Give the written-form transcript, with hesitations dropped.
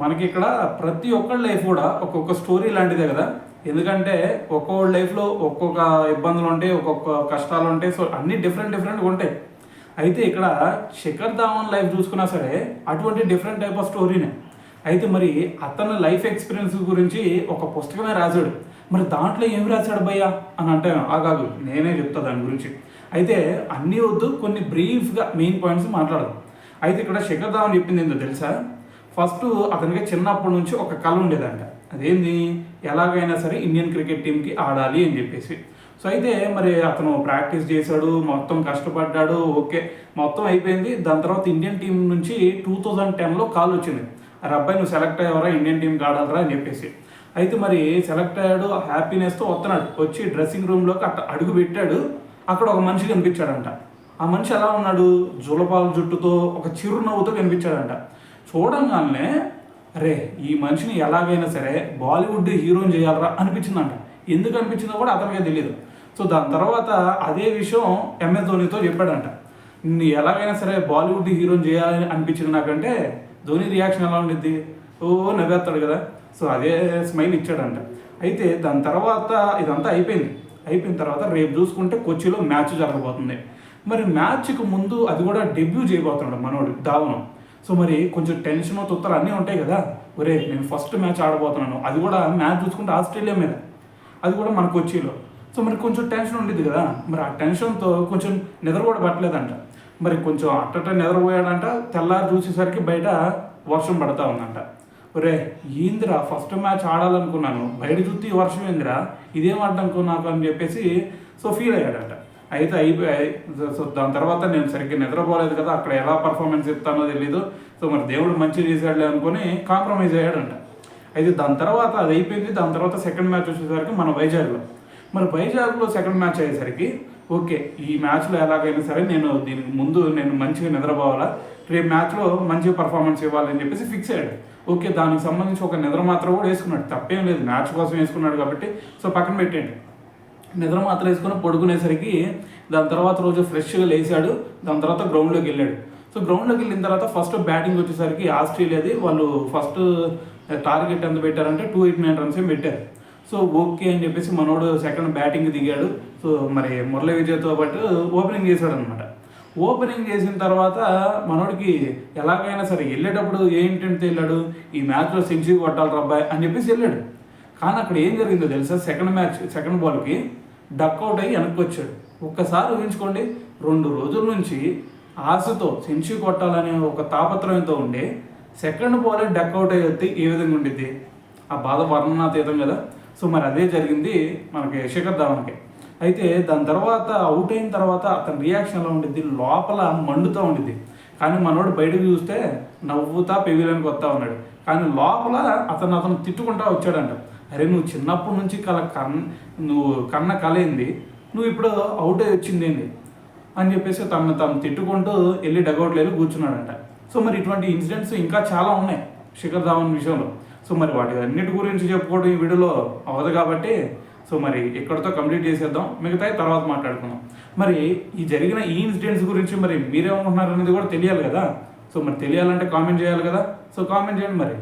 మనకి ఇక్కడ ప్రతి ఒక్కళ్ళ లైఫ్ కూడా ఒక్కొక్క స్టోరీ లాంటిదే కదా. ఎందుకంటే ఒక్కొక్క లైఫ్లో ఒక్కొక్క ఇబ్బందులు ఉంటాయి, ఒక్కొక్క కష్టాలు ఉంటాయి. సో అన్నీ డిఫరెంట్గా ఉంటాయి. అయితే ఇక్కడ శిఖర్ ధావన్ లైఫ్ చూసుకున్నా సరే అటువంటి డిఫరెంట్ టైప్ ఆఫ్ స్టోరీనే. అయితే మరి అతని లైఫ్ ఎక్స్పీరియన్స్ గురించి ఒక పుస్తకమే రాశాడు. మరి దాంట్లో ఏమి రాశాడు భయ్యా అని అంటే ఆగాదు, నేనే చెప్తా దాని గురించి. అయితే అన్నీ వద్దు, కొన్ని బ్రీఫ్గా మెయిన్ పాయింట్స్ మాట్లాడదాం. అయితే ఇక్కడ శిఖర్ ధావన్ చెప్పింది ఏంటో తెలుసా? ఫస్ట్ అతనికి చిన్నప్పటి నుంచి ఒక కళ ఉండేదంట. అదేంది, ఎలాగైనా సరే ఇండియన్ క్రికెట్ టీంకి ఆడాలి అని చెప్పేసి. సో అయితే మరి అతను ప్రాక్టీస్ చేశాడు, మొత్తం కష్టపడ్డాడు, ఓకే మొత్తం అయిపోయింది. దాని తర్వాత ఇండియన్ టీం నుంచి 2010లో కాల్ వచ్చింది, అరే అబ్బాయి నువ్వు సెలెక్ట్ అయ్యావరా, ఇండియన్ టీంకి ఆడాలరా అని చెప్పేసి. అయితే మరి సెలెక్ట్ అయ్యాడు, హ్యాపీనెస్తో వస్తున్నాడు. వచ్చి డ్రెస్సింగ్ రూమ్లోకి అడుగు పెట్టాడు. అక్కడ ఒక మనిషి కనిపించాడంట. ఆ మనిషి ఎలా ఉన్నాడు, జులపాల జుట్టుతో ఒక చిరునవ్వుతో కనిపించాడంట. చూడంగానే అరే ఈ మనిషిని ఎలాగైనా సరే బాలీవుడ్ హీరోని చేయాలరా అనిపించిందంట. ఎందుకు అనిపించిందో కూడా అతనికే తెలియదు. సో దాని తర్వాత అదే విషయం ఎంఎస్ ధోనితో చెప్పాడంట. నిన్ను ఎలాగైనా సరే బాలీవుడ్ హీరోని చేయాలని అనిపించింది నాకంటే. ధోని రియాక్షన్ ఎలా ఉండిద్ది, ఓ నవ్వేస్తాడు కదా. సో అదే స్మైల్ ఇచ్చాడంట. అయితే దాని తర్వాత ఇదంతా అయిపోయిన తర్వాత రేపు చూసుకుంటే కొచ్చిలో మ్యాచ్ జరగబోతుంది. మరి మ్యాచ్కి ముందు అది కూడా డెబ్యూ చేయబోతున్నాడు మనోడు ధావన్. సో మరి కొంచెం టెన్షన్ తొత్తలు అన్నీ ఉంటాయి కదా. ఒరే నేను ఫస్ట్ మ్యాచ్ ఆడబోతున్నాను, అది కూడా మ్యాచ్ చూసుకుంటే ఆస్ట్రేలియా మీద, అది కూడా మన కొచ్చిలో. సో మరి కొంచెం టెన్షన్ ఉండేది కదా. మరి ఆ టెన్షన్తో కొంచెం నిద్ర కూడా పట్టలేదంట. మరి కొంచెం అట్టట నిద్రపోయాడంట. తెల్లారి చూసేసరికి బయట వర్షం పడతా ఉందంట. ఒరే ఏందిరా ఫస్ట్ మ్యాచ్ ఆడాలనుకున్నాను, బయట చూస్తే వర్షం ఏందిరా, ఇదేం ఆడనుకో నాకు అని చెప్పేసి సో ఫీల్ అయ్యాడంట. అయితే సో దాని తర్వాత నేను సరిగ్గా నిద్రపోలేదు కదా, అక్కడ ఎలా పర్ఫార్మెన్స్ ఇస్తానో తెలీదు. సో మరి దేవుడు మంచిగా చేశాడులే అనుకుని కాంప్రమైజ్ అయ్యాడంట. అయితే దాని తర్వాత అది అయిపోయింది. దాని తర్వాత సెకండ్ మ్యాచ్ వచ్చేసరికి మన వైజాగ్లో. మరి వైజాగ్లో సెకండ్ మ్యాచ్ అయ్యేసరికి ఓకే ఈ మ్యాచ్లో ఎలాగైనా సరే నేను దీనికి ముందు నేను మంచిగా నిద్రపోవాలా, రేపు మ్యాచ్లో మంచిగా పర్ఫార్మెన్స్ ఇవ్వాలని చెప్పేసి ఫిక్స్ అయ్యాడు. ఓకే దానికి సంబంధించి ఒక నిద్ర మాత్రం కూడా వేసుకున్నాడు, తప్పేం లేదు, మ్యాచ్ కోసం వేసుకున్నాడు కాబట్టి సో పక్కన పెట్టేయండి. నిద్ర మాత్రం వేసుకుని పడుకునేసరికి దాని తర్వాత రోజు ఫ్రెష్గా లేచాడు. దాని తర్వాత గ్రౌండ్లోకి వెళ్ళాడు. సో గ్రౌండ్లోకి వెళ్ళిన తర్వాత ఫస్ట్ బ్యాటింగ్ వచ్చేసరికి ఆస్ట్రేలియాది వాళ్ళు ఫస్ట్ టార్గెట్ ఎంత పెట్టారంటే 289 రన్స్ ఏం పెట్టారు. సో ఓకే అని చెప్పేసి మనోడు సెకండ్ బ్యాటింగ్ దిగాడు. సో మరి మురళీ విజయ్తో పాటు ఓపెనింగ్ చేశాడు అనమాట. ఓపెనింగ్ చేసిన తర్వాత మనోడికి ఎలాగైనా సరే వెళ్ళేటప్పుడు ఏంటంటే వెళ్ళాడు, ఈ మ్యాచ్లో సెంచరీ కొట్టాలి రబ్బాయి అని చెప్పేసి వెళ్ళాడు. కానీ అక్కడ ఏం జరిగిందో తెలుసా, సెకండ్ బాల్కి డక్అవుట్ అయ్యి వెనక్కి వచ్చాడు. ఒక్కసారి ఊహించుకోండి, 2 రోజుల నుంచి ఆశతో సెంచరీ కొట్టాలనే ఒక తాపత్రయంతో ఉండే సెకండ్ బాల్ డక్అవుట్ అయ్యి వస్తే ఏ విధంగా ఉండిద్ది, ఆ బాధ వర్ణనాతీతం కదా. సో మరి అదే జరిగింది మనకి శిఖర్ ధావన్కి. అయితే దాని తర్వాత అవుట్ అయిన తర్వాత అతని రియాక్షన్ ఎలా ఉండిద్ది, లోపల మండుతూ ఉండిద్ది. కానీ మనోడు బయటకు చూస్తే నవ్వుతా పెవిలియన్కి వస్తూ ఉన్నాడు. కానీ లోపల అతను తిట్టుకుంటా వచ్చాడంట. అరే నువ్వు చిన్నప్పటి నుంచి నువ్వు కన్న కళ ఏంది, నువ్వు ఇప్పుడు అవుట్ అయ్యి వచ్చింది ఏంది అని చెప్పేసి తను తిట్టుకుంటూ వెళ్ళి డగౌట్లో వెళ్ళి కూర్చున్నాడంట. సో మరి ఇటువంటి ఇన్సిడెంట్స్ ఇంకా చాలా ఉన్నాయి శిఖర్ ధావన్ విషయంలో. సో మరి వాటి అన్నిటి గురించి చెప్పుకోవడం ఈ వీడియోలో అవ్వదు కాబట్టి సో మరి ఇక్కడితో కంప్లీట్ చేసేద్దాం, మిగతాయి తర్వాత మాట్లాడుకుందాం. మరి ఈ జరిగిన ఈ ఇన్సిడెంట్స్ గురించి మరి మీరేమనుకుంటున్నారు అనేది కూడా తెలియాలి కదా. సో మరి తెలియాలంటే కామెంట్ చేయాలి కదా. సో కామెంట్ చేయండి మరి.